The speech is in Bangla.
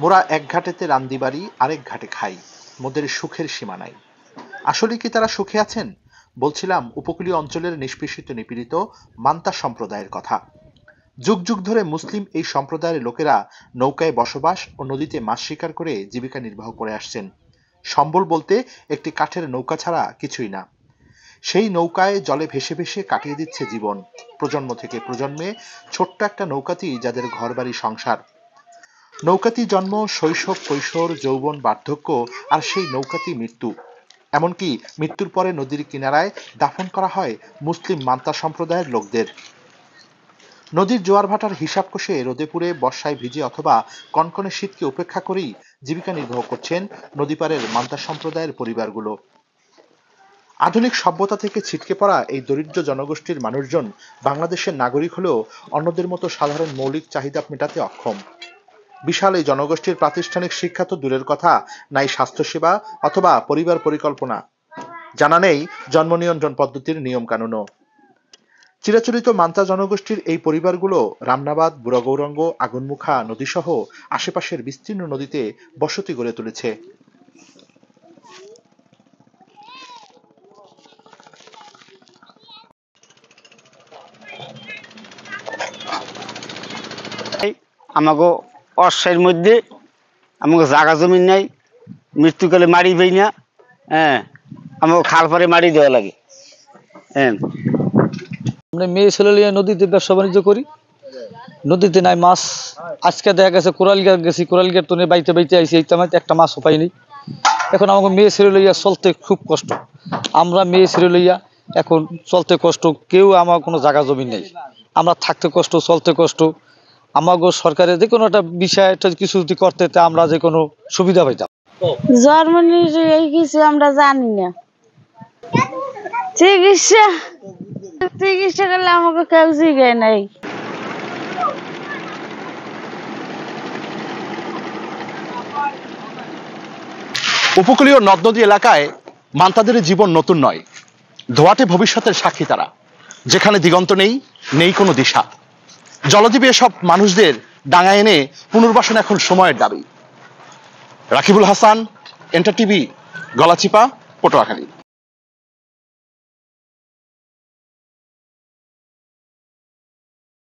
মোরা এক ঘাটেতে রান্দি বাড়ি আরেক ঘাটে খাই, মোদের সুখের সীমা নাই। আসলে কি তারা সুখে আছেন? বলছিলাম উপকূলীয় অঞ্চলের নিষ্পেষিত নিপীড়িত মান্তা সম্প্রদায়ের কথা। যুগ যুগ ধরে মুসলিম এই সম্প্রদায়ের লোকেরা নৌকায় বসবাস ও নদীতে মাছ শিকার করে জীবিকা নির্বাহ করে আসছেন। সম্বল বলতে একটি কাঠের নৌকা ছাড়া কিছুই না। সেই নৌকায় জলে ভেসে ভেসে কাটিয়ে দিচ্ছে জীবন, প্রজন্ম থেকে প্রজন্মে। ছোট্ট একটা নৌকাতেই যাদের ঘরবাড়ি সংসার। নৌকাতি জন্ম, শৈশব, কৈশোর, যৌবন, বার্ধক্য, আর সেই নৌকাতি মৃত্যু। এমনকি মৃত্যুর পরে নদীর কিনারায় দাফন করা হয় মুসলিম মান্তা সম্প্রদায়ের লোকদের। নদীর জোয়ার ভাটার হিসাব কষে রোদে পুড়ে বর্ষায় ভিজে অথবা কনকনে শীতকে উপেক্ষা করেই জীবিকা নির্বাহ করছেন নদীপাড়ের মান্তা সম্প্রদায়ের পরিবারগুলো। আধুনিক সভ্যতা থেকে ছিটকে পড়া এই দরিদ্র জনগোষ্ঠীর মানুষজন বাংলাদেশের নাগরিক হলেও অন্যদের মতো সাধারণ মৌলিক চাহিদা মেটাতে অক্ষম। বিশাল এই জনগোষ্ঠীর প্রাতিষ্ঠানিক শিক্ষা তো দূরের কথা, নাই স্বাস্থ্যসেবা অথবা পরিবার পরিকল্পনা, জানা নেই জন্ম নিয়ন্ত্রণ পদ্ধতির নিয়ম কানুনও। চিরাচরিত মান্তা জনগোষ্ঠীর এই পরিবারগুলো রামনাবাদ, বুড়াগৌরাঙ্গ, আগুনমুখা নদীসহ আশেপাশের বিস্তীর্ণ নদীতে বসতি গড়ে তুলেছে। আমাকে অর্ষের মধ্যে আমাকে জায়গা জমি নাই, মৃত্যুকালে মারি পাই না। হ্যাঁ, আমাকে খাল পারে মারি দেওয়া লাগে। হ্যাঁ, আমরা মেয়ে ছেলে নিয়ে নদীতে ব্যবসা বাণিজ্য করি, নদীতে নাই মাছ। আজকে দেখা গেছে কোরালঘাট গেছি, কোরালঘাট তো বাইতে বাইতে আইসি, এই তেমন একটা মাছও পাইনি। এখন আমাকে মেয়ে ছেলে লইয়া চলতে খুব কষ্ট। আমরা মেয়ে ছেলে লইয়া এখন চলতে কষ্ট, কেউ আমার কোনো জায়গা জমি নেই, আমরা থাকতে কষ্ট, চলতে কষ্ট। আমাকে সরকারের যে কোনো একটা বিষয় কিছু যদি করতে, আমরা যে কোনো সুবিধা পাইতাম। জার্মানির এই কিছু আমরা জানি না। চিকিৎসা করলে আমাকে কেউ জিজ্ঞাসা নাই। উপকূলীয় নদ নদী এলাকায় মান্তাদের জীবন নতুন নয়, ধোয়াটে ভবিষ্যতের সাক্ষী তারা, যেখানে দিগন্ত নেই, নেই কোনো দিশা। জলজীবী এসব মানুষদের ডাঙায় এনে পুনর্বাসন এখন সময়ের দাবি। Rakibul Hasan, enter TV, Galachipa, Patuakhali.